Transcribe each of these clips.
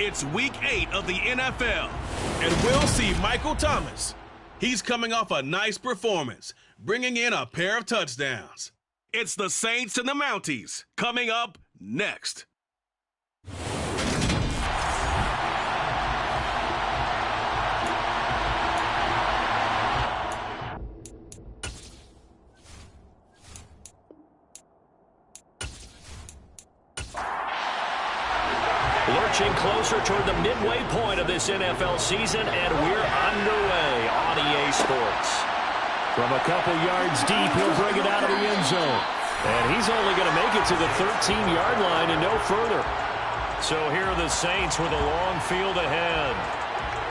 It's Week 8 of the NFL, and we'll see Michael Thomas. He's coming off a nice performance, bringing in a pair of touchdowns. It's the Saints and the Mounties, coming up next. Lurching closer toward the midway point of this NFL season, and we're underway on EA Sports. From a couple yards deep, he'll bring it out of the end zone. And he's only going to make it to the 13-yard line and no further. So here are the Saints with a long field ahead.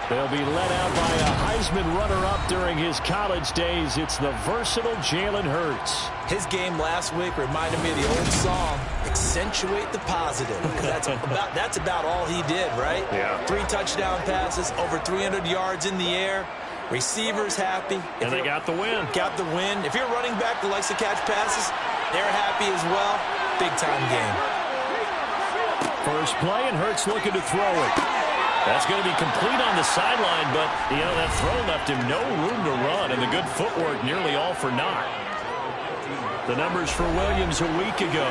They'll be led out by a Heisman runner-up during his college days. It's the versatile Jalen Hurts. His game last week reminded me of the old song, Accentuate the Positive. That's about all he did, right? Yeah. 3 touchdown passes, over 300 yards in the air. Receivers happy. And they got the win. Got the win. If you're a running back that likes to catch passes, they're happy as well. Big-time game. First play, and Hurts looking to throw it. That's going to be complete on the sideline, but, that throw left him no room to run, and the good footwork nearly all for naught. The numbers for Williams a week ago: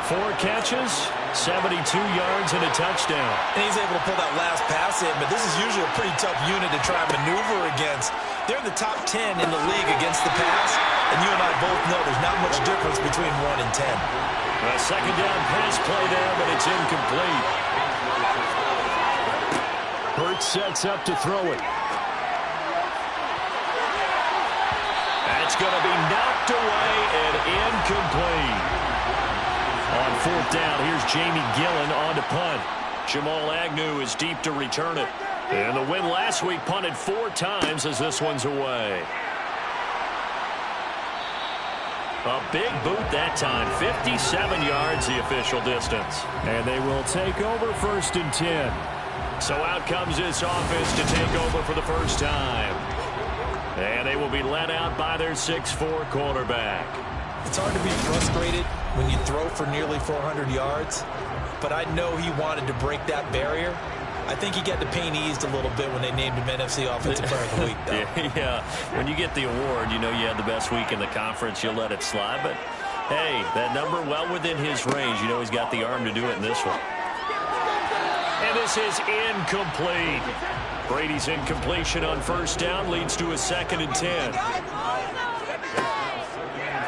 4 catches, 72 yards, and a touchdown. And he's able to pull that last pass in, but this is usually a pretty tough unit to try and maneuver against. They're in the top 10 in the league against the pass, and you and I both know there's not much difference between 1 and 10. A second down pass play there, but it's incomplete. Hurts sets up to throw it. That's going to be knocked away and incomplete. On 4th down, here's Jamie Gillen on to punt. Jamal Agnew is deep to return it. And the win last week, punted 4 times as this one's away. A big boot that time, 57 yards the official distance. And they will take over 1st and 10. So out comes this offense to take over for the first time. And they will be led out by their 6'4" quarterback. It's hard to be frustrated when you throw for nearly 400 yards, but I know he wanted to break that barrier. I think he got the pain eased a little bit when they named him NFC Offensive Player of the Week, though. Yeah, when you get the award, you had the best week in the conference, you'll let it slide. But, hey, that number well within his range. He's got the arm to do it in this one. And this is incomplete. Brady's incompletion on 1st down leads to a 2nd and 10.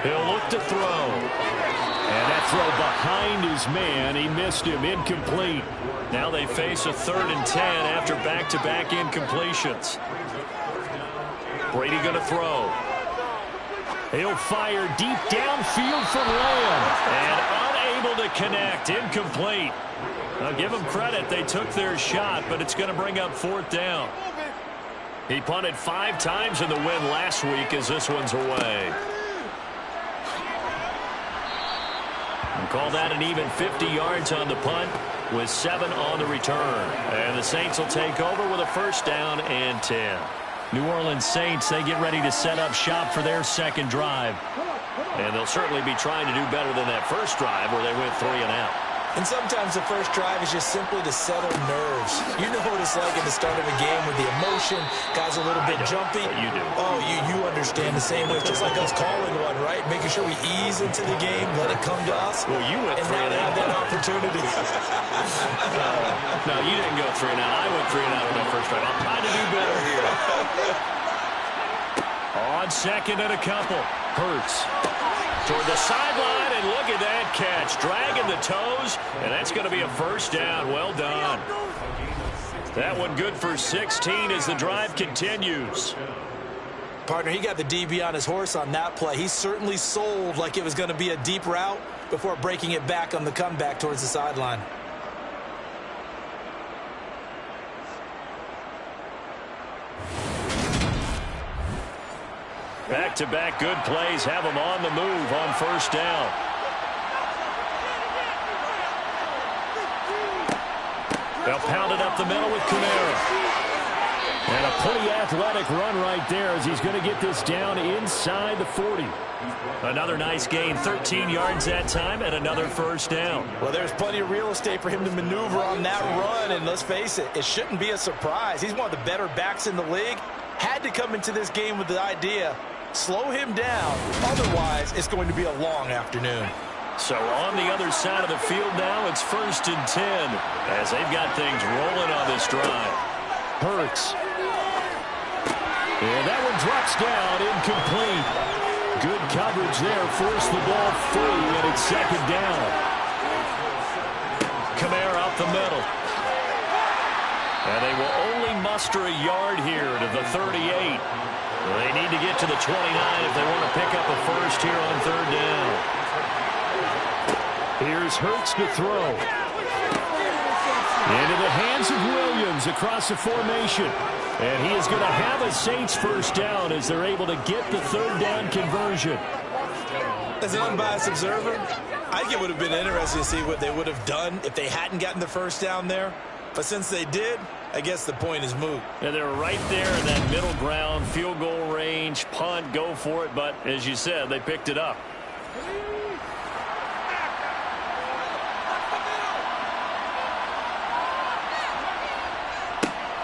He'll look to throw. And that throw behind his man. He missed him. Incomplete. Now they face a 3rd and 10 after back-to-back incompletions. Brady going to throw. He'll fire deep downfield for Lamb. And unable to connect. Incomplete. Now give them credit. They took their shot, but it's going to bring up 4th down. He punted 5 times in the win last week as this one's away. And call that an even 50 yards on the punt with 7 on the return. And the Saints will take over with a 1st down and 10. New Orleans Saints, they get ready to set up shop for their 2nd drive. And they'll certainly be trying to do better than that first drive where they went 3 and out. And sometimes the first drive is just simply to settle nerves. You know what it's like at the start of a game with the emotion. Guys a little bit jumpy. You do. Oh, you understand the same way. It's just like us calling one, right? Making sure we ease into the game, let it come to us. Well, you went 3 and out. And now they have that opportunity. No, you didn't go 3 and out. I went 3 and out on that first drive. I'm trying to do better here. On 2nd and a couple. Hurts toward the sideline, and look at that catch. Dragging the toes, and that's going to be a 1st down. Well done. That one good for 16 as the drive continues. Partner, he got the DB on his horse on that play. He certainly sold like it was going to be a deep route before breaking it back on the comeback towards the sideline. Back-to-back good plays have them on the move on 1st down. They'll pound it up the middle with Kamara. And a pretty athletic run right there as he's going to get this down inside the 40. Another nice gain, 13 yards that time, and another first down. Well, there's plenty of real estate for him to maneuver on that run, and let's face it, it shouldn't be a surprise. He's one of the better backs in the league. Had to come into this game with the idea, slow him down, otherwise it's going to be a long afternoon. So on the other side of the field now, it's 1st and 10 as they've got things rolling on this drive. Hurts. And that one drops down, incomplete. Good coverage there, forced the ball free, and it's 2nd down. Kamara up the middle. And they will only muster a yard here to the 38. They need to get to the 29 if they want to pick up a first here on 3rd down. Here's Hurts to throw. Into the hands of Williams across the formation. And he is going to have a Saints first down as they're able to get the 3rd down conversion. As an unbiased observer, I think it would have been interesting to see what they would have done if they hadn't gotten the first down there. But since they did, I guess the point is moot. And they're right there in that middle ground, field goal range, punt, go for it. But as you said, they picked it up.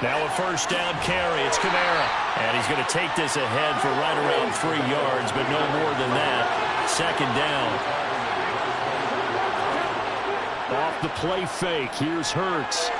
Now a first down carry. It's Kamara. And he's going to take this ahead for right around 3 yards, but no more than that. 2nd down. Off the play fake. Here's Hurts.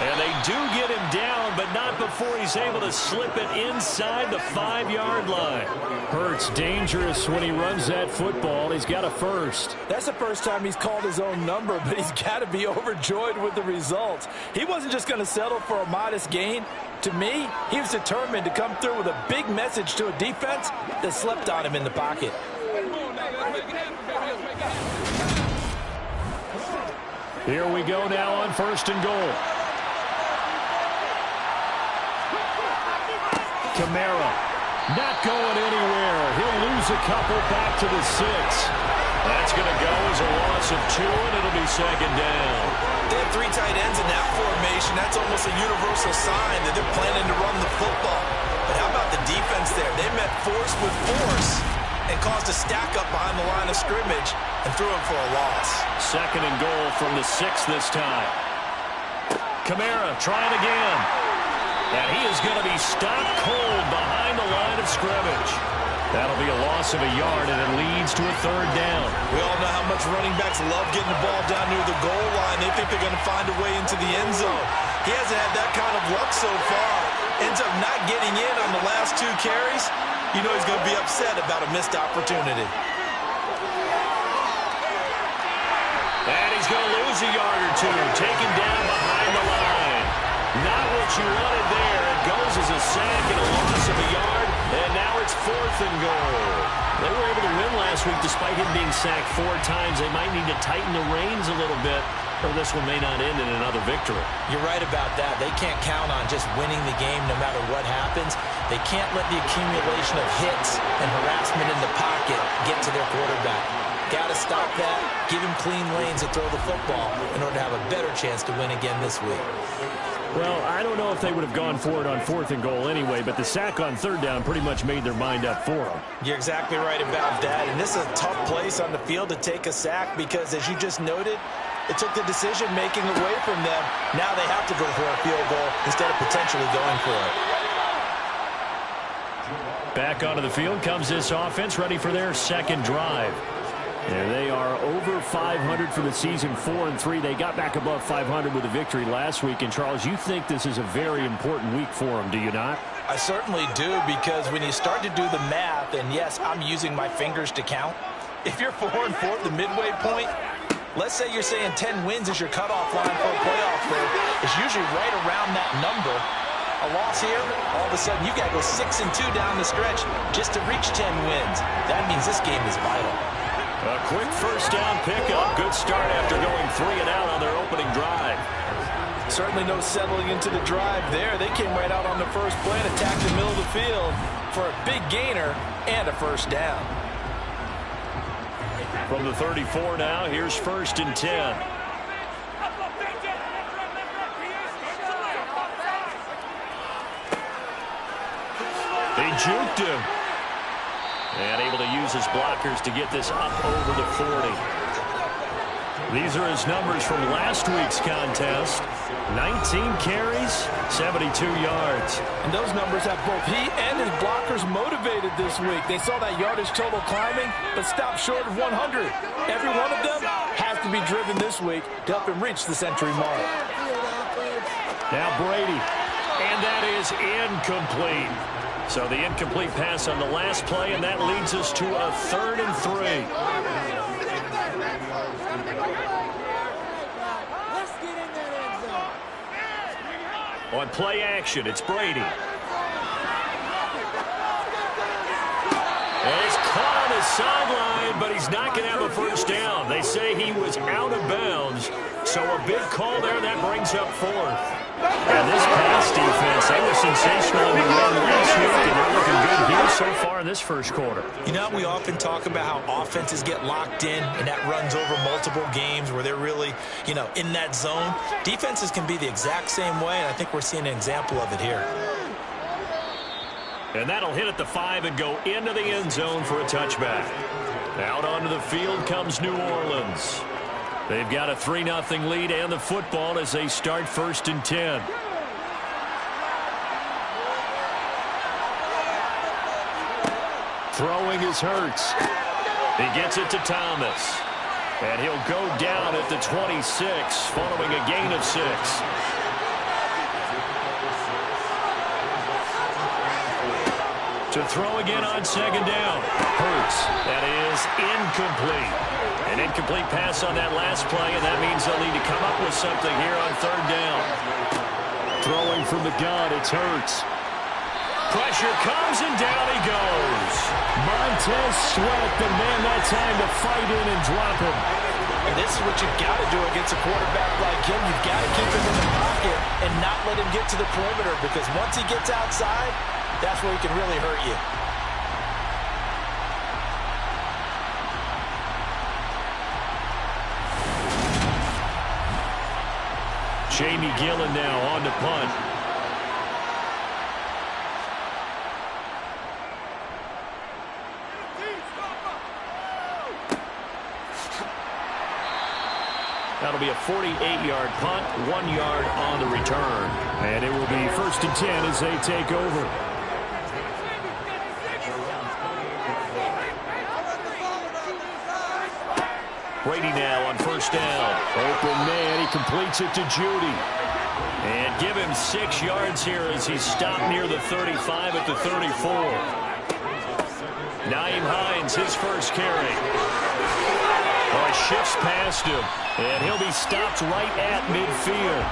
And they do get him down, but not before he's able to slip it inside the 5-yard line. Hurts dangerous when he runs that football. He's got a first. That's the first time he's called his own number, but he's got to be overjoyed with the results. He wasn't just going to settle for a modest gain. To me, he was determined to come through with a big message to a defense that slept on him in the pocket. Here we go now on 1st and goal. Kamara not going anywhere. He'll lose a couple back to the 6. That's going to go as a loss of 2, and it'll be 2nd down. They have 3 tight ends in that formation. That's almost a universal sign that they're planning to run the football. But how about the defense there? They met force with force and caused a stack up behind the line of scrimmage and threw him for a loss. 2nd and goal from the 6 this time. Kamara trying again. And he is going to be stopped cold behind the line of scrimmage. That'll be a loss of a yard, and it leads to a 3rd down. We all know how much running backs love getting the ball down near the goal line. They think they're going to find a way into the end zone. He hasn't had that kind of luck so far. Ends up not getting in on the last 2 carries. You know he's going to be upset about a missed opportunity. And he's going to lose a yard or 2, taken down behind the line. Not what you wanted there. It goes as a sack and a loss of a yard, and now it's 4th and goal. They were able to win last week despite him being sacked 4 times. They might need to tighten the reins a little bit, or this one may not end in another victory. You're right about that. They can't count on just winning the game no matter what happens. They can't let the accumulation of hits and harassment in the pocket get to their quarterback. Got to stop that, give him clean lanes to throw the football in order to have a better chance to win again this week. Well, I don't know if they would have gone for it on 4th and goal anyway, but the sack on 3rd down pretty much made their mind up for them. You're exactly right about that, and this is a tough place on the field to take a sack because, as you just noted, it took the decision-making away from them. Now they have to go for a field goal instead of potentially going for it. Back onto the field comes this offense, ready for their 2nd drive. And they are over 500 for the season, 4-3. They got back above 500 with a victory last week. And, Charles, you think this is a very important week for them, do you not? I certainly do, because when you start to do the math, and yes, I'm using my fingers to count. If you're 4-4 at the midway point, let's say you're saying 10 wins is your cutoff line for a playoff berth. It's usually right around that number. A loss here, all of a sudden you got to go 6-2 down the stretch just to reach 10 wins. That means this game is vital. A quick first down pickup. Good start after going 3 and out on their opening drive. Certainly no settling into the drive there. They came right out on the first play and attacked the middle of the field for a big gainer and a first down. From the 34 now, here's 1st and 10. He juked him. And able to use his blockers to get this up over the 40. These are his numbers from last week's contest. 19 carries, 72 yards. And those numbers have both he and his blockers motivated this week. They saw that yardage total climbing, but stopped short of 100. Every one of them has to be driven this week to help him reach the century mark. Now Brady, and that is incomplete. So the incomplete pass on the last play, and that leads us to a 3rd and 3. On play action, it's Brady. And he's caught on his sideline, but he's not going to have a first down. They say he was out of bounds, so a big call there that brings up 4th. And this pass defense, they were sensational in the run last week, and they're looking good here so far in this first quarter. You know, we often talk about how offenses get locked in, and that runs over multiple games where they're really, you know, in that zone. Defenses can be the exact same way, and I think we're seeing an example of it here. And that'll hit at the 5 and go into the end zone for a touchback. Out onto the field comes New Orleans. They've got a 3-0 lead and the football as they start 1st and 10. Throwing is Hurts. He gets it to Thomas. And he'll go down at the 26 following a gain of 6. To throw again on 2nd down. Hurts. That is incomplete. An incomplete pass on that last play, and that means they'll need to come up with something here on 3rd down. Throwing from the gun, it's Hurts. Pressure comes, and down he goes. Montez Sweat, the man that time to fight in and drop him. And this is what you've got to do against a quarterback like him. You've got to keep him in the pocket and not let him get to the perimeter, because once he gets outside, that's where he can really hurt you. Jamie Gillen now on to punt. That'll be a 48-yard punt, 1 yard on the return. And it will be 1st and 10 as they take over. Brady now on 1st down. Open man, he completes it to Judy. And give him 6 yards here as he's stopped near the 35 at the 34. Nyheim Hines, his first carry. Oh, he shifts past him, and he'll be stopped right at midfield.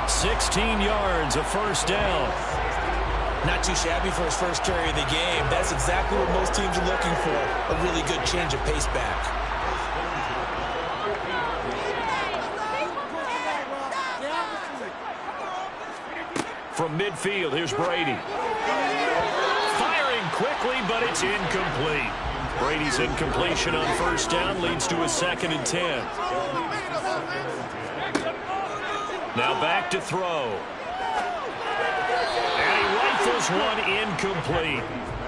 16 yards, a 1st down. Not too shabby for his first carry of the game. That's exactly what most teams are looking for, a really good change of pace back. From midfield, here's Brady. Firing quickly, but it's incomplete. Brady's incompletion on 1st down leads to a 2nd and 10. Now back to throw. And he rifles one incomplete.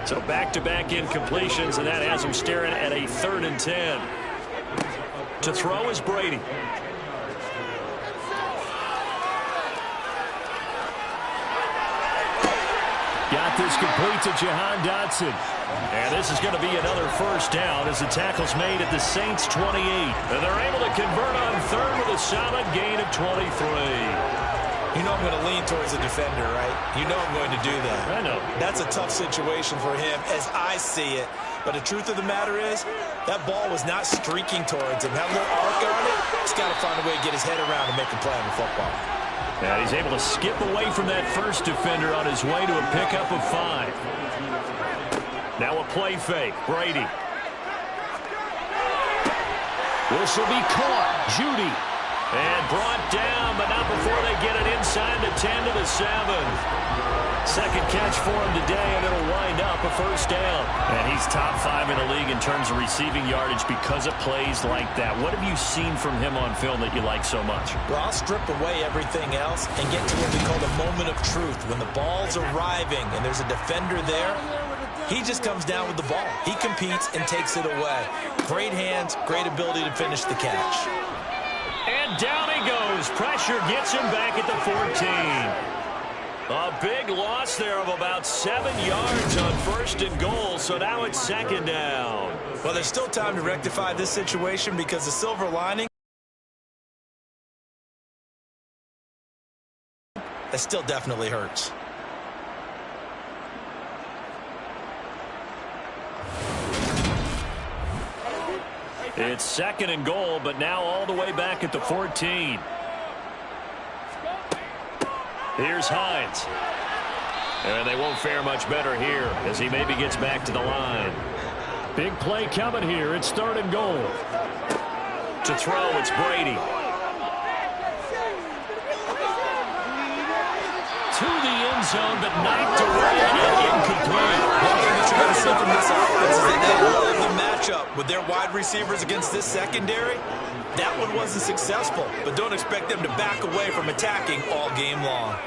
So back-to-back incompletions, and that has him staring at a 3rd and 10. To throw is Brady. Got this complete to Jahan Dotson. And this is going to be another 1st down as the tackle's made at the Saints' 28. And they're able to convert on 3rd with a solid gain of 23. You know I'm going to lean towards the defender, right? You know I'm going to do that. I know. That's a tough situation for him as I see it. But the truth of the matter is, that ball was not streaking towards him. That little arc on it, he's got to find a way to get his head around and make a play on the football. And he's able to skip away from that first defender on his way to a pickup of 5. Now a play fake. Brady. This will be caught. Judy. And brought down, but not before they get it inside the 10 to the 7. Second catch for him today, and it'll wind up a first down. And he's top 5 in the league in terms of receiving yardage because of plays like that. What have you seen from him on film that you like so much? Well, I'll strip away everything else and get to what we call the moment of truth. When the ball's arriving and there's a defender there, he just comes down with the ball. He competes and takes it away. Great hands, great ability to finish the catch. And down he goes. Pressure gets him back at the 14. A big loss there of about 7 yards on 1st and goal, so now it's 2nd down. Well, there's still time to rectify this situation because the silver lining, that still definitely hurts. It's 2nd and goal, but now all the way back at the 14. Here's Hines. And they won't fare much better here as he maybe gets back to the line. Big play coming here. It's 3rd and goal. To throw, it's Brady. To the end zone, but knocked away and incomplete. One thing that you're going to see from this offense is that they love the matchup with their wide receivers against this secondary. That one wasn't successful, but don't expect them to back away from attacking all game long.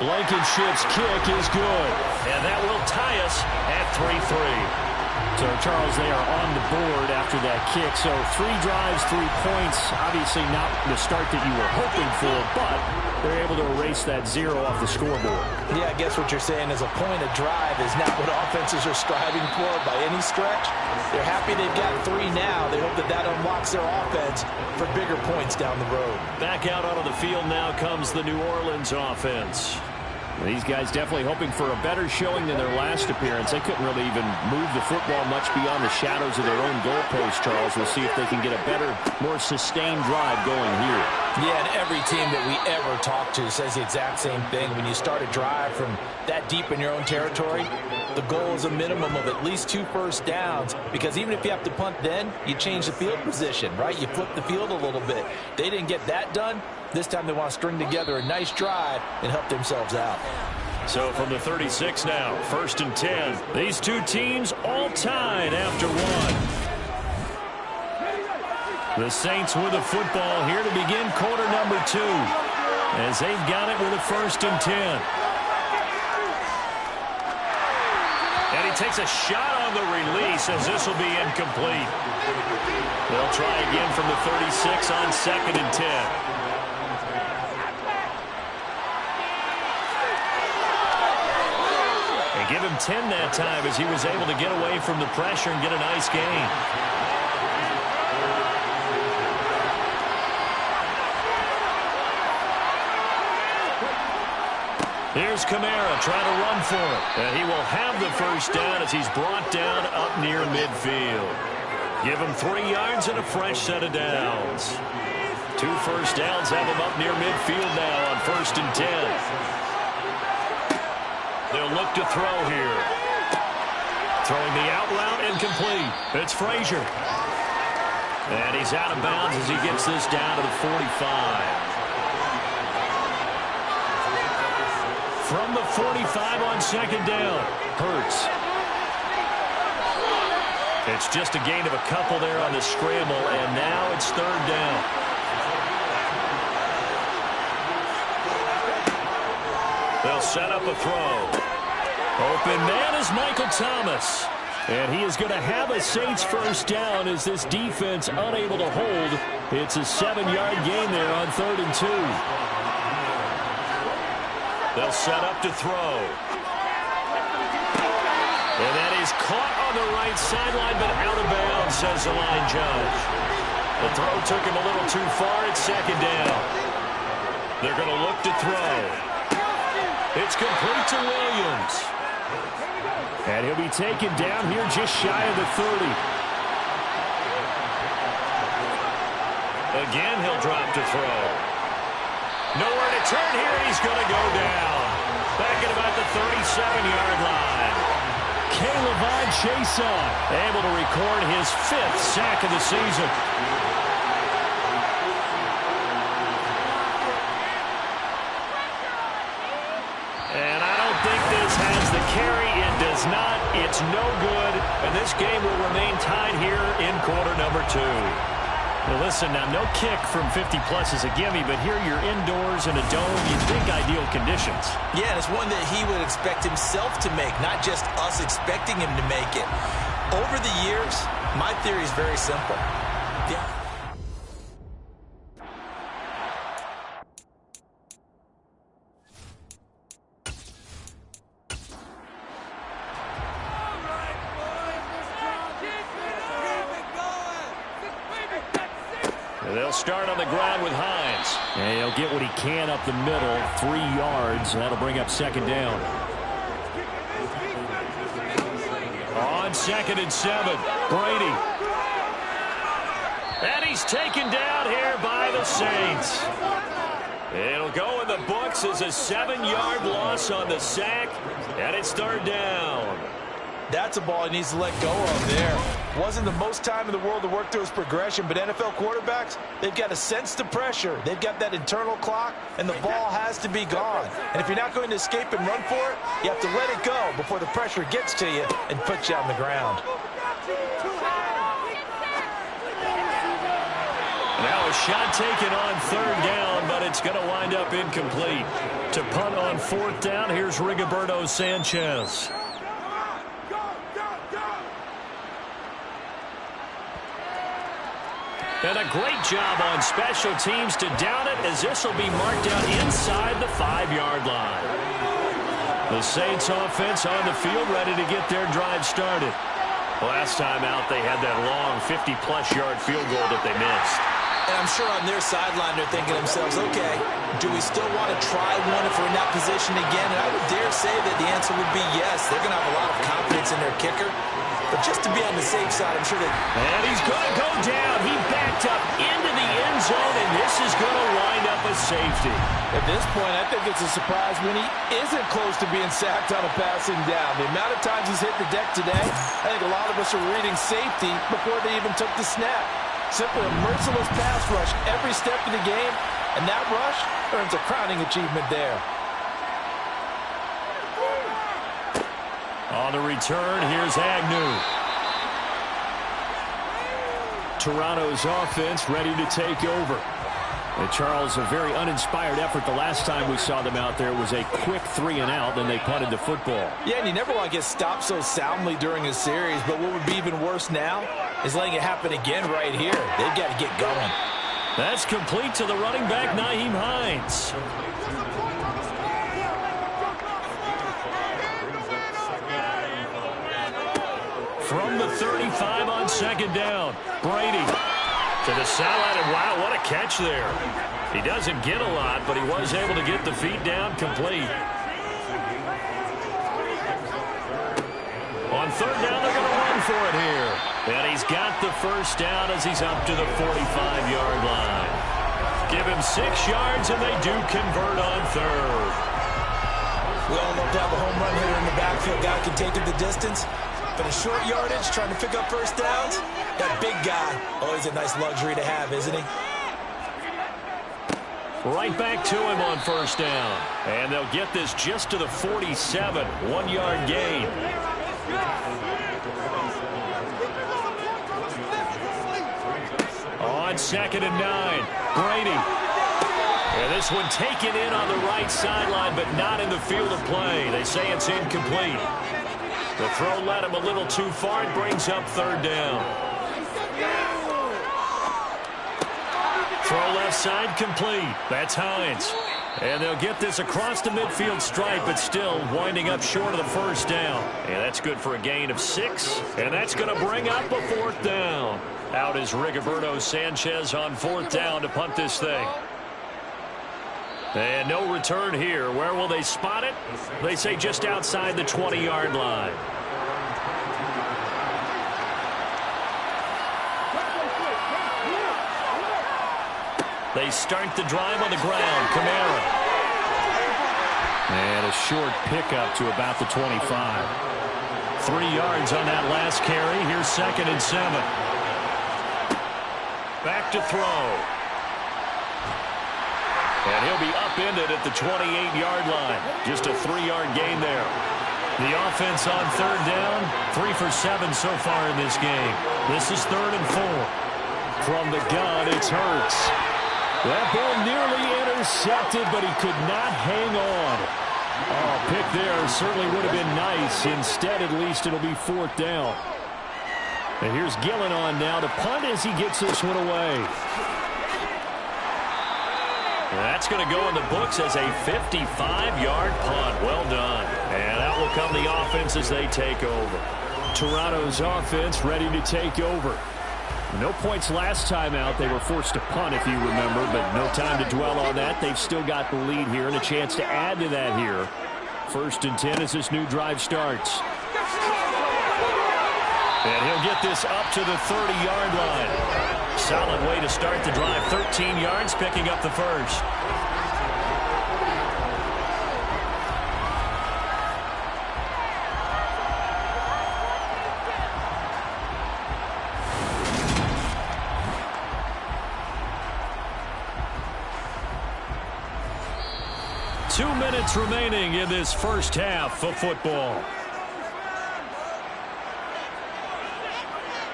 Blankenship's kick is good, and that will tie us at 3-3. So, Charles, they are on the board after that kick. So 3 drives, 3 points. Obviously not the start that you were hoping for, but they're able to erase that 0 off the scoreboard. Yeah, I guess what you're saying is a point of drive is not what offenses are striving for by any stretch. They're happy they've got 3 now. They hope that that unlocks their offense for bigger points down the road. Back out onto the field now comes the New Orleans offense. These guys definitely hoping for a better showing than their last appearance. They couldn't really even move the football much beyond the shadows of their own goalpost, Charles. We'll see if they can get a better, more sustained drive going here. Yeah, and every team that we ever talk to says the exact same thing. When you start a drive from that deep in your own territory, the goal is a minimum of at least 2 first downs, because even if you have to punt then, you change the field position, right? You flip the field a little bit. They didn't get that done. This time they want to string together a nice drive and help themselves out. So from the 36 now, 1st and 10. These two teams all tied after 1. The Saints with the football here to begin quarter number 2, as they've got it with a 1st and 10. And he takes a shot on the release as this will be incomplete. They'll try again from the 36 on 2nd and 10. Give him 10 that time as he was able to get away from the pressure and get a nice gain. Here's Kamara trying to run for it. And he will have the first down as he's brought down up near midfield. Give him 3 yards and a fresh set of downs. 2 first downs have him up near midfield now on 1st and 10. They'll look to throw here. Throwing the out route incomplete. It's Frazier. And he's out of bounds as he gets this down to the 45. From the 45 on 2nd down, Hurts. It's just a gain of a couple there on the scramble, and now it's 3rd down. They'll set up a throw. Open man is Michael Thomas. And he is going to have a Saints first down as this defense unable to hold. It's a 7-yard gain there on 3rd and 2. They'll set up to throw. And that is caught on the right sideline, but out of bounds, says the line judge. The throw took him a little too far. It's 2nd down. They're going to look to throw. It's complete to Williams. And he'll be taken down here just shy of the 30. Again, he'll drop to throw. Nowhere to turn here. He's going to go down. Back at about the 37-yard line. K'Lavon Chaisson able to record his 5th sack of the season. does not. It's no good, and this game will remain tied here in quarter number 2. Well, listen, now, no kick from 50-plus is a gimme, but here you're indoors in a dome. You'd think ideal conditions. Yeah, and it's one that he would expect himself to make, not just us expecting him to make it. Over the years, my theory is very simple. They'll start on the ground with Hines. And he'll get what he can up the middle, 3 yards. That'll bring up second down. On 2nd and 7, Brady. And he's taken down here by the Saints. It'll go in the books as a 7-yard loss on the sack, and it's 3rd down. That's a ball he needs to let go of there. Wasn't the most time in the world to work through his progression, but NFL quarterbacks, they've got to sense the pressure. They've got that internal clock, and the ball has to be gone. And if you're not going to escape and run for it, you have to let it go before the pressure gets to you and puts you on the ground. Now a shot taken on 3rd down, but it's going to wind up incomplete. To punt on 4th down, here's Rigoberto Sanchez. And a great job on special teams to down it, as this will be marked out inside the 5-yard line. The Saints offense on the field, ready to get their drive started. Last time out, they had that long 50-plus yard field goal that they missed. And I'm sure on their sideline they're thinking to themselves, okay, do we still want to try one if we're in that position again? And I would dare say that the answer would be yes. They're going to have a lot of confidence in their kicker. But just to be on the safe side, I'm sure that... And he's going to go down. He backed up into the end zone, and this is going to wind up a safety. At this point, I think it's a surprise when he isn't close to being sacked on a passing down. The amount of times he's hit the deck today, I think a lot of us are reading safety before they even took the snap. Simply a merciless pass rush every step of the game, and that rush earns a crowning achievement there. On the return, here's Agnew. Toronto's offense ready to take over. And Charles, a very uninspired effort the last time we saw them out there was a quick 3-and-out, then they punted the football. Yeah, and you never want to get stopped so soundly during a series, but what would be even worse now is letting it happen again right here. They've got to get going. That's complete to the running back, Nyheim Hines. From the 35 on 2nd down, Brady to the sideline, and wow, what a catch there. He doesn't get a lot, but he was able to get the feet down complete. On 3rd down, they're going to run for it here. And he's got the 1st down as he's up to the 45-yard line. Give him 6 yards, and they do convert on 3rd. We all love to have a home run hitter in the backfield. Guy can take it the distance. But a short yardage, trying to pick up 1st downs, that big guy, always a nice luxury to have, isn't he? Right back to him on 1st down. And they'll get this just to the 47, 1-yard gain. On 2nd and 9, Brady. And this one taken in on the right sideline, but not in the field of play. They say it's incomplete. The throw led him a little too far. It brings up 3rd down. Throw left side complete. That's Hines. And they'll get this across the midfield stripe, but still winding up short of the 1st down. And that's good for a gain of 6. And that's going to bring up a 4th down. Out is Rigoberto Sanchez on 4th down to punt this thing. And no return here. Where will they spot it? They say just outside the 20-yard line. They start the drive on the ground. Kamara. And a short pickup to about the 25. 3 yards on that last carry. Here's 2nd and 7. Back to throw. And he'll be upended at the 28-yard line. Just a 3-yard gain there. The offense on third down, 3 for 7 so far in this game. This is 3rd and 4. From the gun, it's Hurts. That ball nearly intercepted, but he could not hang on. Oh, pick there certainly would have been nice. Instead, at least it'll be 4th down. And here's Gillen on now to punt as he gets this one away. That's going to go in the books as a 55-yard punt. Well done. And out will come the offense as they take over. Toronto's offense ready to take over. No points last time out. They were forced to punt, if you remember, but no time to dwell on that. They've still got the lead here and a chance to add to that here. 1st and 10 as this new drive starts. And he'll get this up to the 30-yard line. Solid way to start the drive. 13 yards, picking up the first. Two minutes remaining in this first half of football.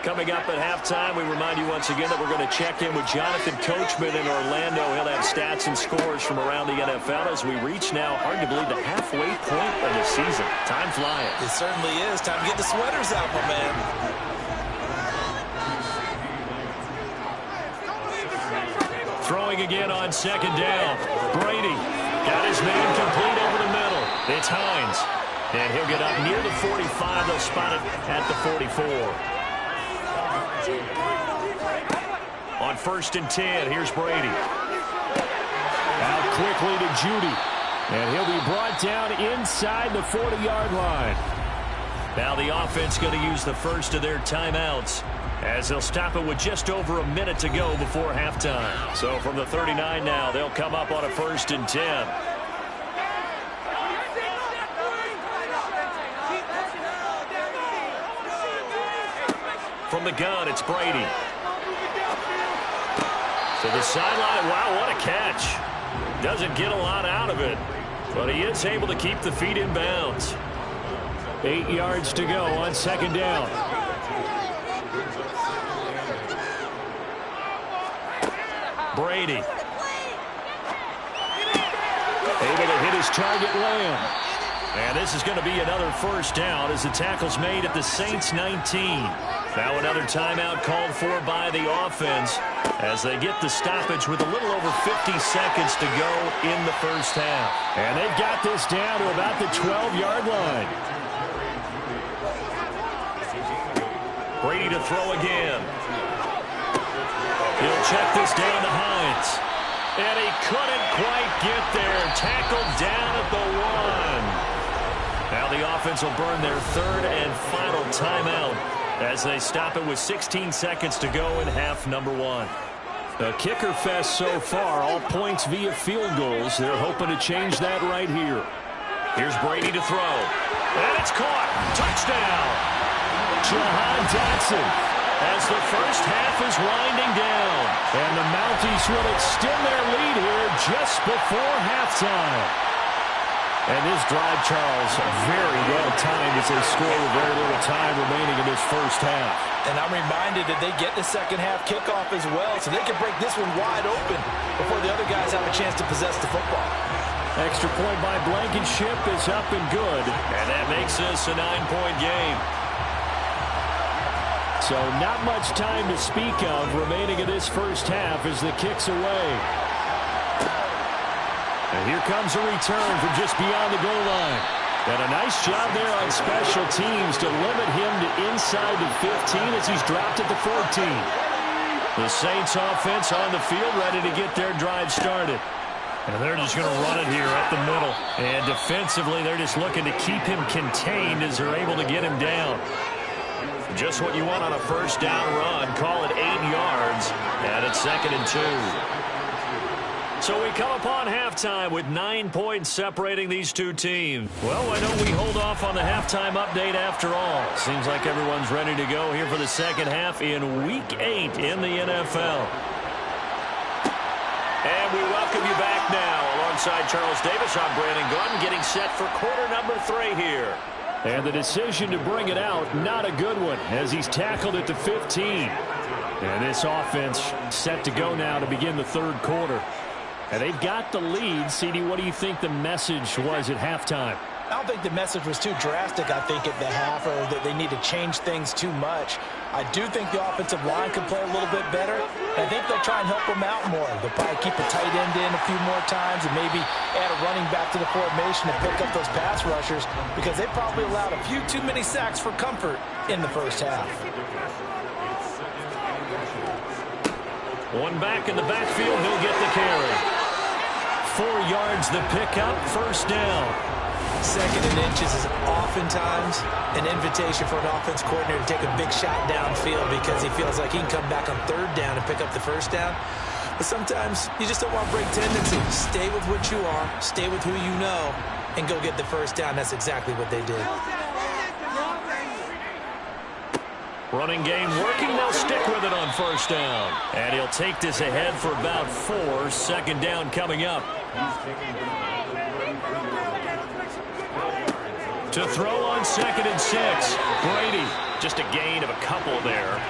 Coming up at halftime, we remind you once again that we're going to check in with Jonathan Coachman in Orlando. He'll have stats and scores from around the NFL as we reach now, hard to believe, the halfway point of the season. Time flying. It certainly is. Time to get the sweaters out, my man. Throwing again on 2nd down. Brady got his man complete over the middle. It's Hines. And he'll get up near the 45. They'll spot it at the 44. On 1st and 10, here's Brady. Out quickly to Judy. And he'll be brought down inside the 40-yard line. Now the offense going to use the first of their timeouts as they'll stop it with just over a minute to go before halftime. So from the 39 now, they'll come up on a 1st and 10. From the gun, it's Brady. To the sideline. Wow, what a catch. Doesn't get a lot out of it, but he is able to keep the feet in bounds. 8 yards to go on 2nd down. Brady. Able to hit his target, Lamb. And this is going to be another 1st down as the tackle's made at the Saints 19. Now another timeout called for by the offense as they get the stoppage with a little over 50 seconds to go in the first half. And they've got this down to about the 12-yard line. Brady to throw again. He'll check this down to Hines. And he couldn't quite get there. Tackled down at the 1. Now the offense will burn their 3rd and final timeout as they stop it with 16 seconds to go in half number 1. A kicker fest so far, all points via field goals. They're hoping to change that right here. Here's Brady to throw. And it's caught. Touchdown. Jahan Dotson. As the first half is winding down. And the Mounties will extend their lead here just before halftime. And this drive, Charles, very well timed as they score with very little time remaining in this first half. And I'm reminded that they get the second half kickoff as well, so they can break this one wide open before the other guys have a chance to possess the football. Extra point by Blankenship is up and good. And that makes this a 9-point game. So not much time to speak of remaining in this first half as the kick's away. And here comes a return from just beyond the goal line. And a nice job there on special teams to limit him to inside the 15 as he's dropped at the 14. The Saints offense on the field ready to get their drive started. And they're just going to run it here up the middle. And defensively, they're just looking to keep him contained as they're able to get him down. Just what you want on a first down run. Call it 8 yards. And it's 2nd and 2. So we come upon halftime with 9 points separating these two teams. Well, why don't we hold off on the halftime update after all? Seems like everyone's ready to go here for the second half in Week 8 in the NFL. And we welcome you back now. Alongside Charles Davis, I'm Brandon Gordon, getting set for quarter number 3 here. And the decision to bring it out, not a good one, as he's tackled at the 15. And this offense set to go now to begin the third quarter. And they've got the lead. CD, what do you think the message was at halftime? I don't think the message was too drastic, I think, at the half, or that they need to change things too much. I do think the offensive line can play a little bit better. I think they'll try and help them out more. They'll probably keep a tight end in a few more times and maybe add a running back to the formation to pick up those pass rushers, because they probably allowed a few too many sacks for comfort in the first half. One back in the backfield, he'll get the carry. 4 yards the pickup, first down. Second and inches is oftentimes an invitation for an offense coordinator to take a big shot downfield because he feels like he can come back on third down and pick up the first down. But sometimes you just don't want to break tendency. Stay with what you are, stay with who you know, and go get the first down. That's exactly what they did. Running game working, they'll stick with it on first down. And he'll take this ahead for about 4. Second down coming up. To throw on 2nd and 6. Brady, just a gain of a couple there.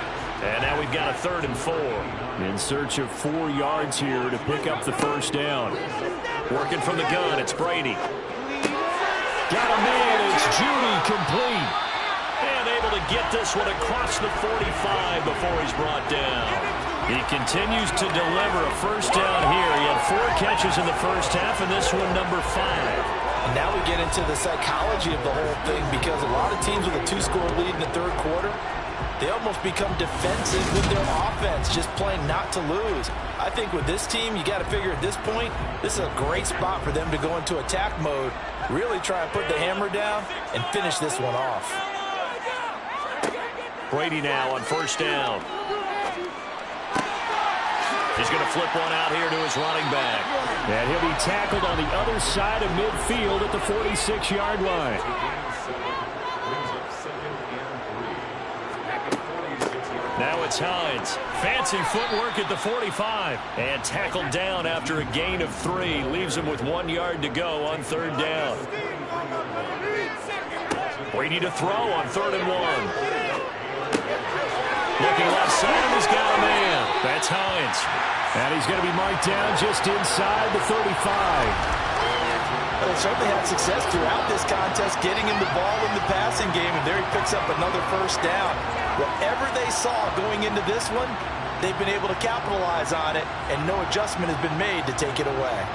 And now we've got a 3rd and 4. In search of 4 yards here to pick up the first down. Working from the gun, it's Brady. Got a man, it's Judy, complete. And able to get this one across the 45 before he's brought down. He continues to deliver a first down here. He had 4 catches in the first half, and this one number 5. And now we get into the psychology of the whole thing, because a lot of teams with a 2-score lead in the third quarter, they almost become defensive with their offense, just playing not to lose. I think with this team, you got to figure at this point, this is a great spot for them to go into attack mode, really try and put the hammer down and finish this one off. Brady now on first down. He's going to flip one out here to his running back. And he'll be tackled on the other side of midfield at the 46-yard line. Now it's Hines. Fancy footwork at the 45. And tackled down after a gain of 3. Leaves him with 1 yard to go on third down. Brady to throw on 3rd and 1. Looking left side, he's got a man. That's Hines. And he's going to be marked down just inside the 35. Well, they certainly had success throughout this contest, getting him the ball in the passing game, and there he picks up another first down. Whatever they saw going into this one, they've been able to capitalize on it, and no adjustment has been made to take it away.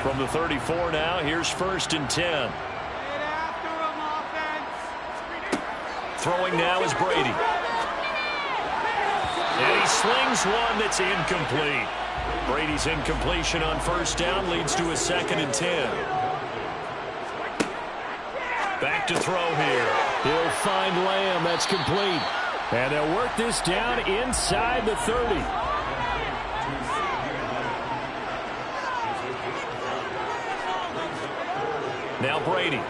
From the 34 now, here's 1st and 10. Throwing now is Brady. And he slings one that's incomplete. Brady's incompletion on first down leads to a 2nd and 10. Back to throw here. He'll find Lamb. That's complete. And they'll work this down inside the 30. Now Brady.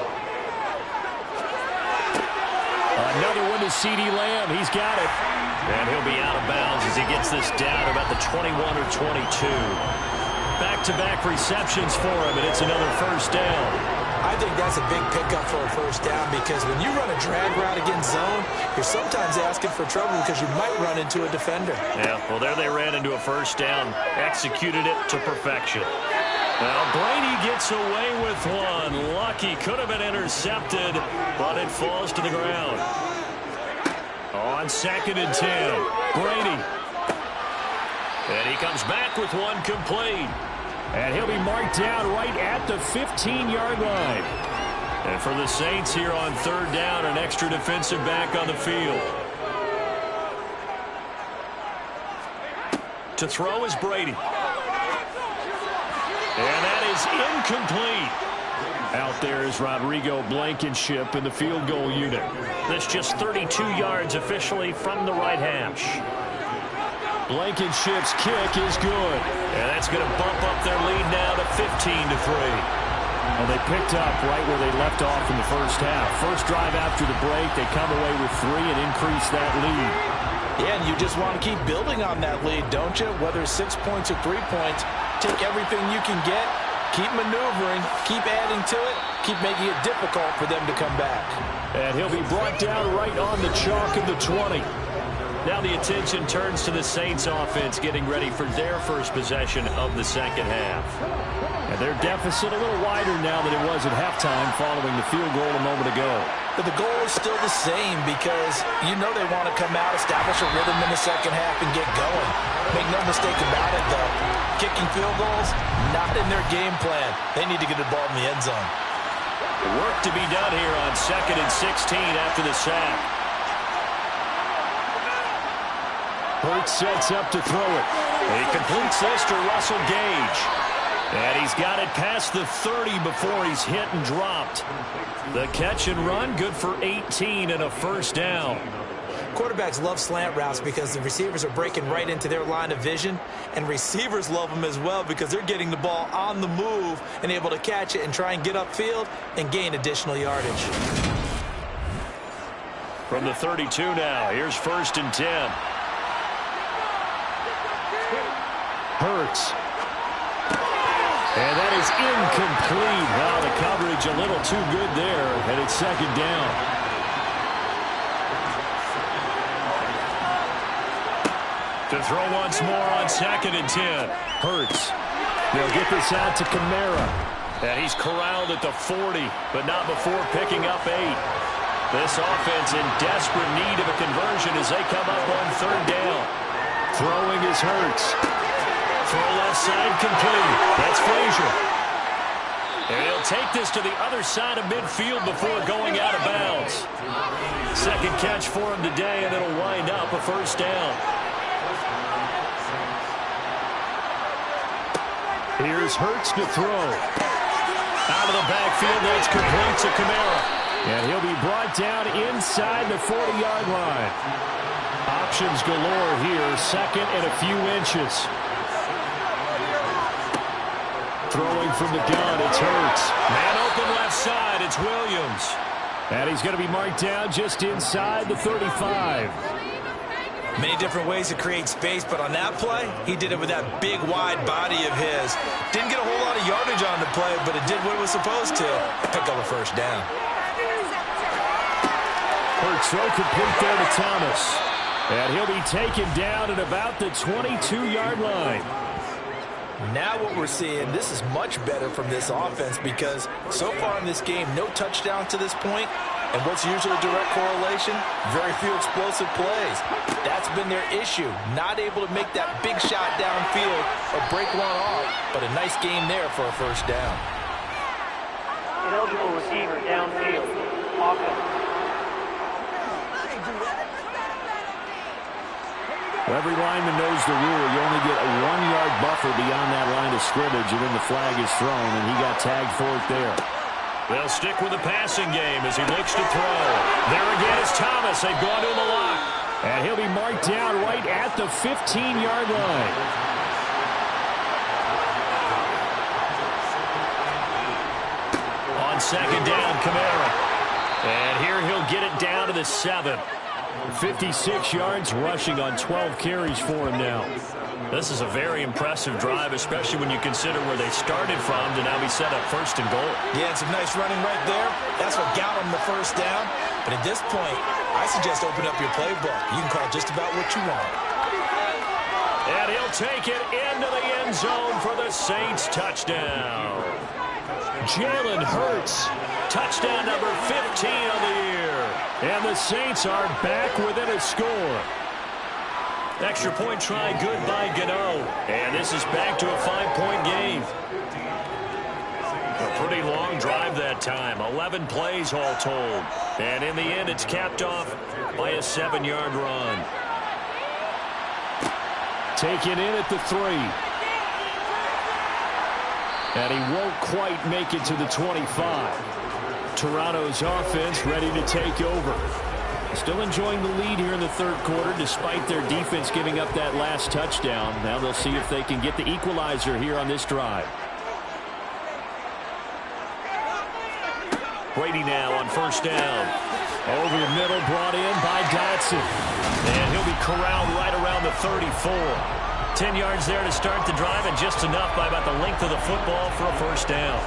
Another one to C.D. Lamb. He's got it. And he'll be out of bounds as he gets this down about the 21 or 22. Back-to-back receptions for him, and it's another first down. I think that's a big pickup for a first down, because when you run a drag route against zone, you're sometimes asking for trouble because you might run into a defender. Yeah, well, there they ran into a first down. Executed it to perfection. Well, Brady gets away with one. Lucky, could have been intercepted, but it falls to the ground. On 2nd and 10, Brady. And he comes back with one complete. And he'll be marked down right at the 15-yard line. And for the Saints here on third down, an extra defensive back on the field. To throw is Brady. And that is incomplete. Out there is Rodrigo Blankenship in the field goal unit. That's just 32 yards officially from the right hash. Blankenship's kick is good. And that's going to bump up their lead now to 15-3. Well, they picked up right where they left off in the first half. First drive after the break, they come away with 3 and increase that lead. Yeah, and you just want to keep building on that lead, don't you? Whether it's 6 points or 3 points, take everything you can get, keep maneuvering, keep adding to it, keep making it difficult for them to come back. And he'll be brought down right on the chalk of the 20. Now the attention turns to the Saints offense getting ready for their first possession of the second half. And their deficit a little wider now than it was at halftime following the field goal a moment ago. But the goal is still the same because you know they want to come out, establish a rhythm in the second half, and get going. Make no mistake about it, though. Kicking field goals, not in their game plan. They need to get the ball in the end zone. Work to be done here on 2nd and 16 after the sack. Hurts sets up to throw it. He completes this to Russell Gage. And he's got it past the 30 before he's hit and dropped. The catch and run, good for 18 and a first down. Quarterbacks love slant routes because the receivers are breaking right into their line of vision, and receivers love them as well because they're getting the ball on the move and able to catch it and try and get upfield and gain additional yardage. From the 32 now, here's 1st and 10. Hurts. And that is incomplete. Wow, the coverage a little too good there, and it's 2nd down. To throw once more on 2nd and 10. Hurts. They'll get this out to Kamara. And he's corralled at the 40, but not before picking up 8. This offense in desperate need of a conversion as they come up on 3rd down. Throwing is Hurts. Throw left side complete. That's Frazier. And he'll take this to the other side of midfield before going out of bounds. 2nd catch for him today, and it'll wind up a 1st down. Here's Hurts to throw. Out of the backfield, that's complete to Kamara. And he'll be brought down inside the 40-yard line. Options galore here, 2nd and a few inches. Throwing from the gun, it's Hurts. Man open left side, it's Williams. And he's going to be marked down just inside the 35. Many different ways to create space, but on that play, he did it with that big, wide body of his. Didn't get a whole lot of yardage on the play, but it did what it was supposed to. Pick up a 1st down. Hurts throw complete there to Thomas. And he'll be taken down at about the 22-yard line. Now what we're seeing, this is much better from this offense because so far in this game, no touchdown to this point. And what's usually a direct correlation? Very few explosive plays. That's been their issue. Not able to make that big shot downfield or break one off, but a nice game there for a 1st down. Ineligible receiver downfield. Offense. Well, every lineman knows the rule. You only get a 1-yard buffer beyond that line of scrimmage, and then the flag is thrown, and he got tagged for it there. They'll stick with the passing game as he looks to throw. There again is Thomas. They've gone to him a lot. And he'll be marked down right at the 15-yard line. On 2nd down, Kamara. And here he'll get it down to the 7. 56 yards rushing on 12 carries for him now. This is a very impressive drive, especially when you consider where they started from to now be set up 1st and goal. Yeah, and some nice running right there. That's what got him the 1st down. But at this point, I suggest open up your playbook. You can call just about what you want. And he'll take it into the end zone for the Saints touchdown. Jalen Hurts. Touchdown number 15 of the year. And the Saints are back within a score. Extra point try good by Gano. And this is back to a 5-point game. A pretty long drive that time. 11 plays all told. And in the end, it's capped off by a 7-yard run. Taken in at the 3. And he won't quite make it to the 25. Toronto's offense ready to take over. Still enjoying the lead here in the 3rd quarter despite their defense giving up that last touchdown. Now they'll see if they can get the equalizer here on this drive. Brady now on 1st down. Over the middle, brought in by Dotson. And he'll be corralled right around the 34. 10 yards there to start the drive, and just enough by about the length of the football for a 1st down.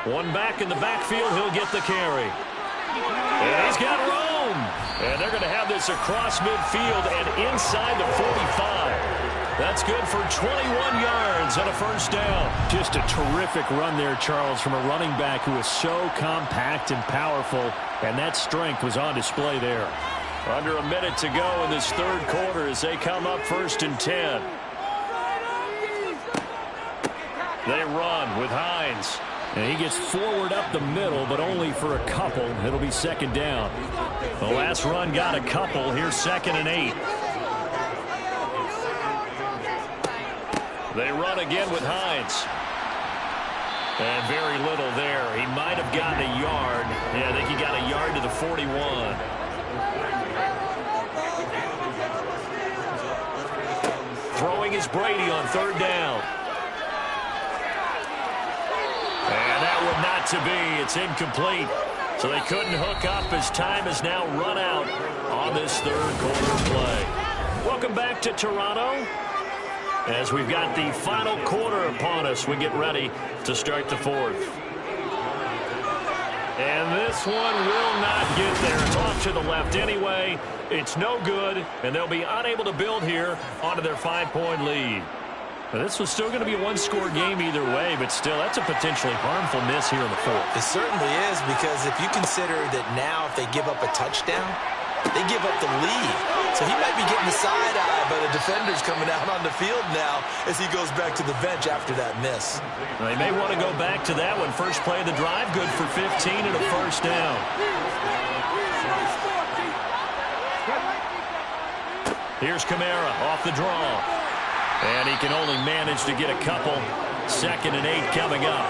One back in the backfield. He'll get the carry. And he's got room. And they're going to have this across midfield and inside the 45. That's good for 21 yards and a first down. Just a terrific run there, Charles, from a running back who is so compact and powerful, and that strength was on display there. Under a minute to go in this third quarter as they come up 1st and 10. They run with Hines. And he gets forward up the middle, but only for a couple. It'll be 2nd down. The last run got a couple. Here's 2nd and 8. They run again with Hines. And very little there. He might have gotten a yard. Yeah, I think he got a yard to the 41. Throwing is Brady on 3rd down. And that would not to be. It's incomplete. So they couldn't hook up as time has now run out on this third quarter play. Welcome back to Toronto. As we've got the final quarter upon us, we get ready to start the fourth. And this one will not get there. It's off to the left anyway. It's no good, and they'll be unable to build here onto their 5-point lead. Now, this was still going to be a one-score game either way, but still, that's a potentially harmful miss here in the fourth. It certainly is, because if you consider that now if they give up a touchdown, they give up the lead. So he might be getting the side eye, but a defender's coming out on the field now as he goes back to the bench after that miss. Well, they may want to go back to that one. First play of the drive, good for 15 and a first down. Here's Kamara off the draw. And he can only manage to get a couple. 2nd and 8 coming up.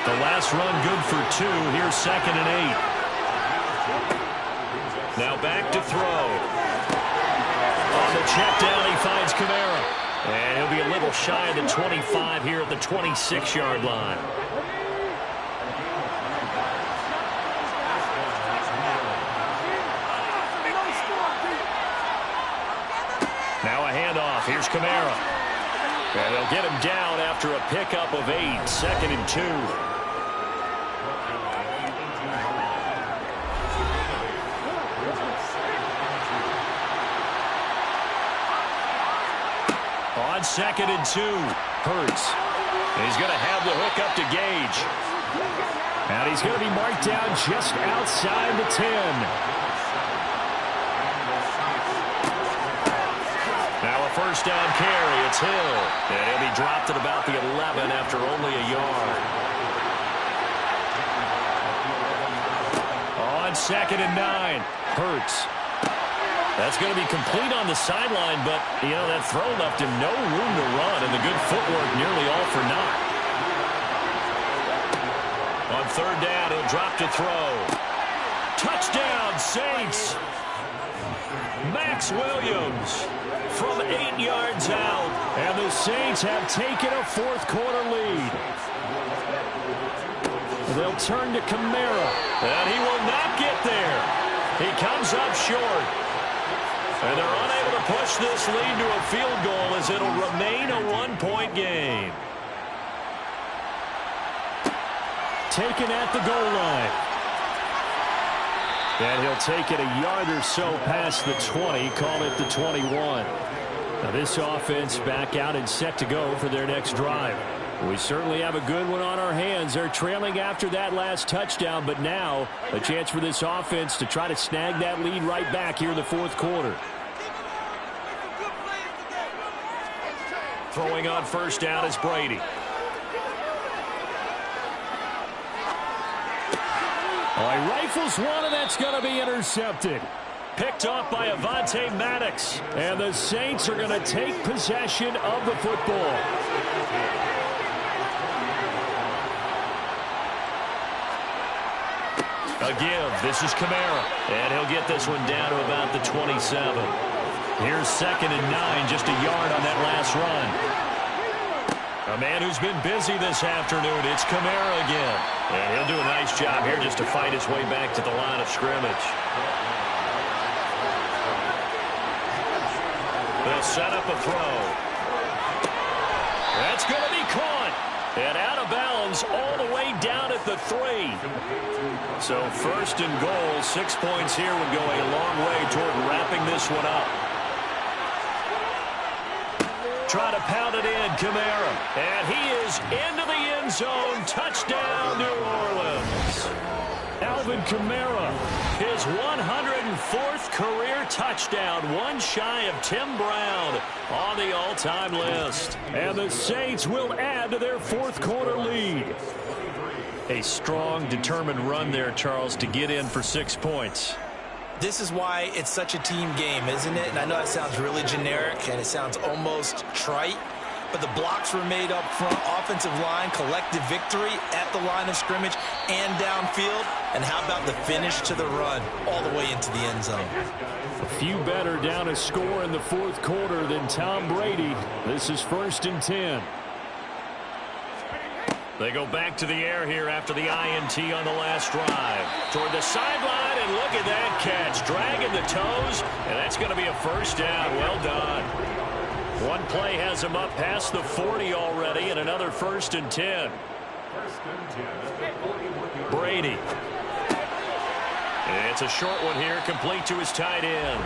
The last run good for 2. Here's 2nd and 8. Now back to throw. On the check down, he finds Kamara. And he'll be a little shy of the 25 here at the 26-yard line. Now a handoff. Here's Kamara. And they'll get him down after a pickup of 8. 2nd and 2. On 2nd and 2. Hurts. He's going to have the hook up to Gage. And he's going to be marked down just outside the 10. First down carry. It's Hill. And he'll be dropped at about the 11 after only a yard. On 2nd and 9. Hurts. That's going to be complete on the sideline, but, you know, that throw left him no room to run, and the good footwork nearly all for naught. On 3rd down, he'll drop to throw. Touchdown, Saints. Max Williams from 8 yards out. And the Saints have taken a fourth quarter lead. They'll turn to Kamara. And he will not get there. He comes up short. And they're unable to push this lead to a field goal as it'll remain a one-point game. Taken at the goal line. And he'll take it a yard or so past the 20, call it the 21. Now this offense back out and set to go for their next drive. We certainly have a good one on our hands. They're trailing after that last touchdown, but now a chance for this offense to try to snag that lead right back here in the fourth quarter. Throwing on first down is Brady. He rifles one, and that's going to be intercepted. Picked off by Avonte Maddox. And the Saints are going to take possession of the football. A give. This is Kamara. And he'll get this one down to about the 27. Here's 2nd and 9, just a yard on that last run. A man who's been busy this afternoon. It's Kamara again. And he'll do a nice job here just to fight his way back to the line of scrimmage. They'll set up a throw. That's going to be caught. And out of bounds all the way down at the 3. So first and goal, 6 points here would go a long way toward wrapping this one up. Try to pound it in, Kamara. And he is into the end zone. Touchdown, New Orleans. Alvin Kamara, his 104th career touchdown, one shy of Tim Brown on the all-time list. And the Saints will add to their fourth quarter lead. A strong, determined run there, Charles, to get in for 6 points. This is why it's such a team game, isn't it? And I know that sounds really generic and it sounds almost trite, but the blocks were made up front, offensive line, collective victory at the line of scrimmage and downfield. And how about the finish to the run all the way into the end zone? A few better down a score in the fourth quarter than Tom Brady. This is 1st and 10. They go back to the air here after the INT on the last drive. Toward the sideline, and look at that catch. Dragging the toes, and that's going to be a first down. Well done. One play has him up past the 40 already, and another 1st and 10. Brady. It's a short one here, complete to his tight end.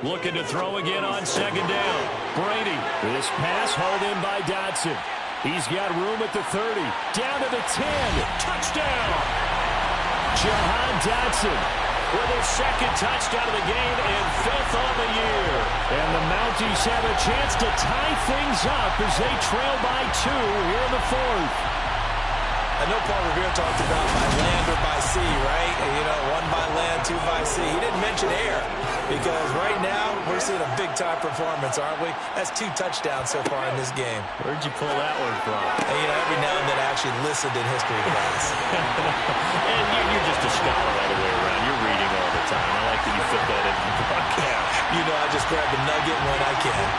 Looking to throw again on 2nd down. Brady. This pass hauled in by Dotson. He's got room at the 30. Down to the 10. Touchdown. Jahan Dotson with his 2nd touchdown of the game and 5th on the year. And the Mounties have a chance to tie things up as they trail by 2 here in the 4th. I know Paul Revere talked about by land or by sea, right? You know, 1 by land, 2 by sea. He didn't mention air because right now we're seeing a big-time performance, aren't we? That's 2 touchdowns so far in this game. Where'd you pull that one from? And, you know, every now and then I actually listened in history class. And you're just a scholar all the way around. You're reading all the time. I like that you fit that in the broadcast. You know, I just grab the nugget when I can.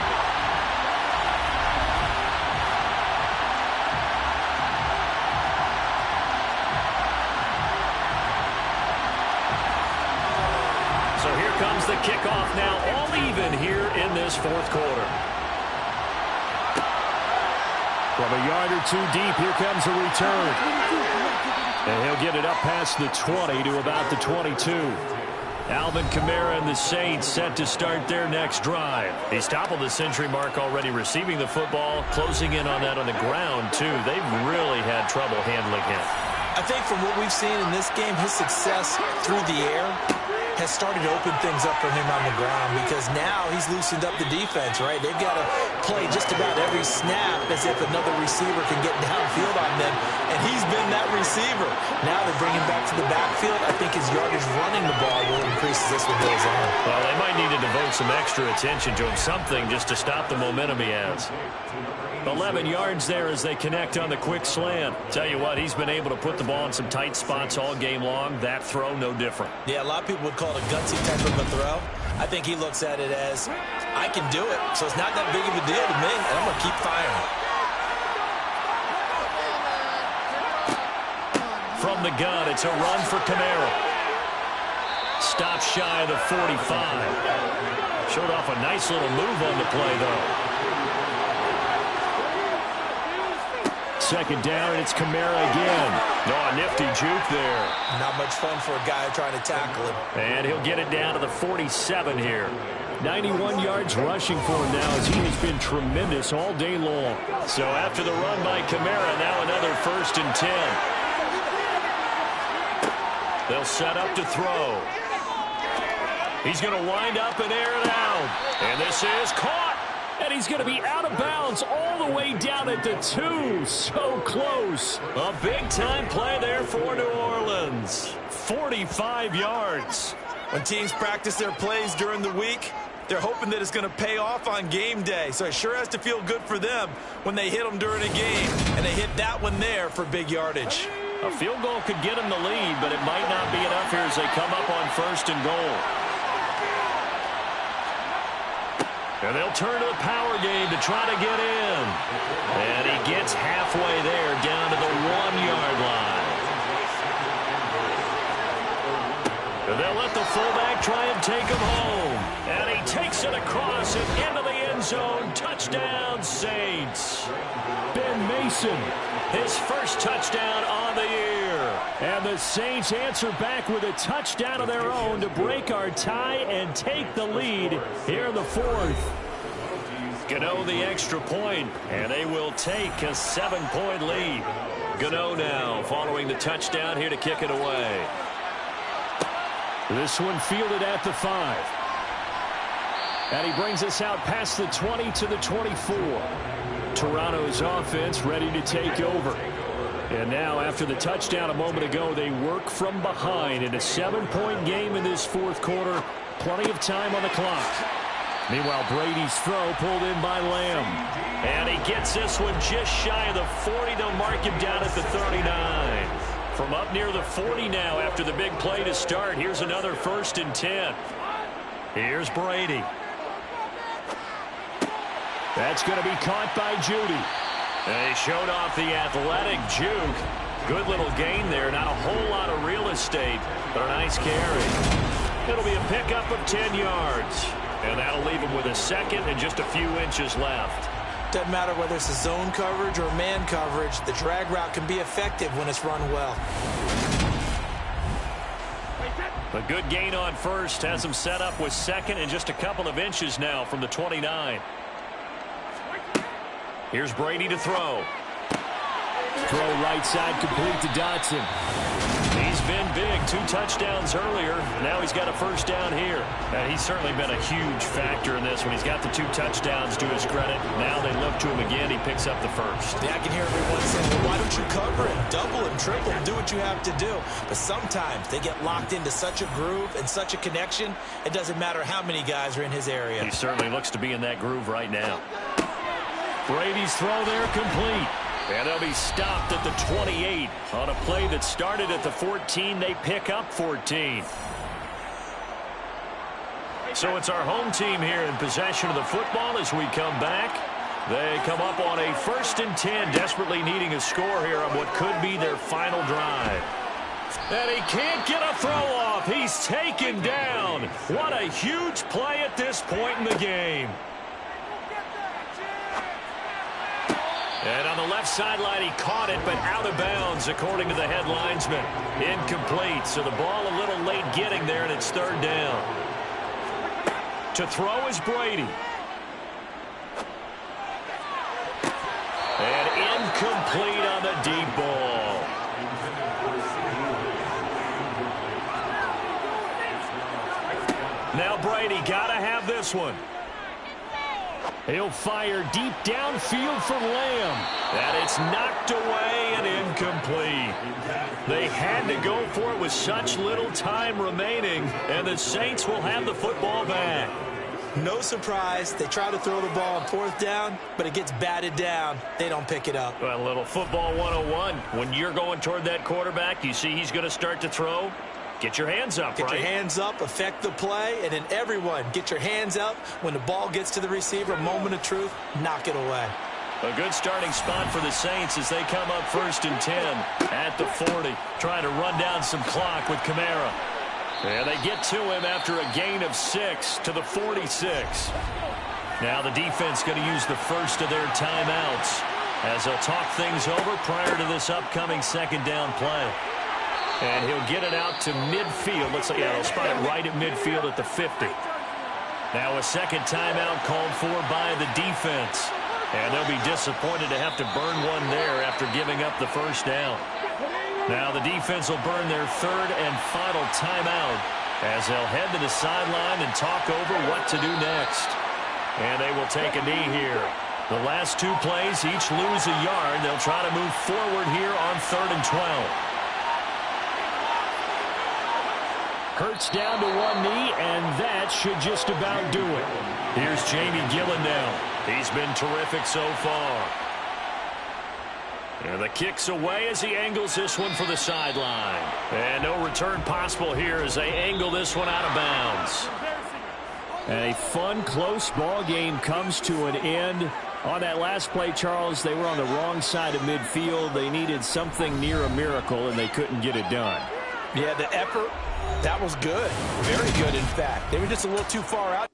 So here comes the kickoff now, all even here in this fourth quarter. From a yard or 2 deep, here comes a return. And he'll get it up past the 20 to about the 22. Alvin Kamara and the Saints set to start their next drive. He's toppled the century mark already receiving the football, closing in on that on the ground, too. They've really had trouble handling him. I think from what we've seen in this game, his success through the air has started to open things up for him on the ground because now he's loosened up the defense, right? They've got to play just about every snap as if another receiver can get downfield on them, and he's been that receiver. Now they bring him back to the backfield. I think his yardage running the ball will increase as this one goes on. Well, they might need to devote some extra attention to him, something just to stop the momentum he has. 11 yards there as they connect on the quick slant. Tell you what, he's been able to put the ball in some tight spots all game long. That throw, no different. Yeah, a lot of people would call it a gutsy type of a throw. I think he looks at it as, I can do it, so it's not that big of a deal to me, and I'm going to keep firing. From the gun, it's a run for Kamara. Stop shy of the 45. Showed off a nice little move on the play, though. 2nd down, and it's Kamara again. Oh, a nifty juke there. Not much fun for a guy trying to tackle him. And he'll get it down to the 47 here. 91 yards rushing for him now as he has been tremendous all day long. So after the run by Kamara, now another 1st and 10. They'll set up to throw. He's going to wind up and air it out. And this is caught. And he's going to be out of bounds all the way down at the 2. So close. A big-time play there for New Orleans. 45 yards. When teams practice their plays during the week, they're hoping that it's going to pay off on game day. So it sure has to feel good for them when they hit them during a game. And they hit that one there for big yardage. A field goal could get them the lead, but it might not be enough here as they come up on 1st and goal. And they'll turn to the power game to try to get in. And he gets halfway there down to the 1-yard line. And they'll let the fullback try and take him home. And he takes it across and into the end zone. Touchdown, Saints. Ben Mason, his first touchdown on the year. And the Saints answer back with a touchdown of their own to break our tie and take the lead here in the fourth. Gano the extra point, and they will take a 7-point lead. Gano now following the touchdown here to kick it away. This one fielded at the 5. And he brings us out past the 20 to the 24. Toronto's offense ready to take over. And now after the touchdown a moment ago, they work from behind in a 7-point game in this fourth quarter. Plenty of time on the clock. Meanwhile, Brady's throw pulled in by Lamb. And he gets this one just shy of the 40. They'll mark him down at the 39. From up near the 40 now after the big play to start. Here's another 1st and 10. Here's Brady. That's going to be caught by Judy. They showed off the athletic juke. Good little gain there. Not a whole lot of real estate, but a nice carry. It'll be a pickup of 10 yards. And that'll leave him with a second and just a few inches left. Doesn't matter whether it's a zone coverage or man coverage. The drag route can be effective when it's run well. A good gain on first. Has him set up with second and just a couple of inches now from the 29. Here's Brady to throw. Throw right side complete to Dotson. He's been big. 2 touchdowns earlier. Now he's got a 1st down here. He's certainly been a huge factor in this when he's got the 2 touchdowns to his credit. Now they look to him again. He picks up the 1st. Yeah, I can hear everyone saying, well, why don't you cover him? Double him, triple him, do what you have to do. But sometimes they get locked into such a groove and such a connection, it doesn't matter how many guys are in his area. He certainly looks to be in that groove right now. Brady's throw there complete. And they'll be stopped at the 28 on a play that started at the 14. They pick up 14. So it's our home team here in possession of the football as we come back. They come up on a 1st and 10, desperately needing a score here on what could be their final drive. And he can't get a throw off. He's taken down. What a huge play at this point in the game. And on the left sideline, he caught it, but out of bounds, according to the head linesman. Incomplete, so the ball a little late getting there, and it's 3rd down. To throw is Brady. And incomplete on the deep ball. Now Brady got to have this one. He'll fire deep downfield for Lamb. And it's knocked away and incomplete. They had to go for it with such little time remaining, and the Saints will have the football back. No surprise. They try to throw the ball on 4th down, but it gets batted down. They don't pick it up. Well, a little football 101. When you're going toward that quarterback, you see he's going to start to throw. Get your hands up, right? Get your hands up, affect the play, and then everyone get your hands up. When the ball gets to the receiver, moment of truth, knock it away. A good starting spot for the Saints as they come up 1st and 10 at the 40. Trying to run down some clock with Kamara. And they get to him after a gain of 6 to the 46. Now the defense going to use the first of their timeouts as they'll talk things over prior to this upcoming 2nd down play. And he'll get it out to midfield. Looks like, yeah, they'll spot it right at midfield at the 50. Now a 2nd timeout called for by the defense. And they'll be disappointed to have to burn one there after giving up the 1st down. Now the defense will burn their 3rd and final timeout as they'll head to the sideline and talk over what to do next. And they will take a knee here. The last 2 plays each lose a yard. They'll try to move forward here on 3rd and 12. Hurts down to one knee, and that should just about do it. Here's Jamie Gillen now. He's been terrific so far. And the kick's away as he angles this one for the sideline. And no return possible here as they angle this one out of bounds. And a fun, close ball game comes to an end. On that last play, Charles, they were on the wrong side of midfield. They needed something near a miracle, and they couldn't get it done. Yeah, the effort, that was good. Very good, in fact. They were just a little too far out.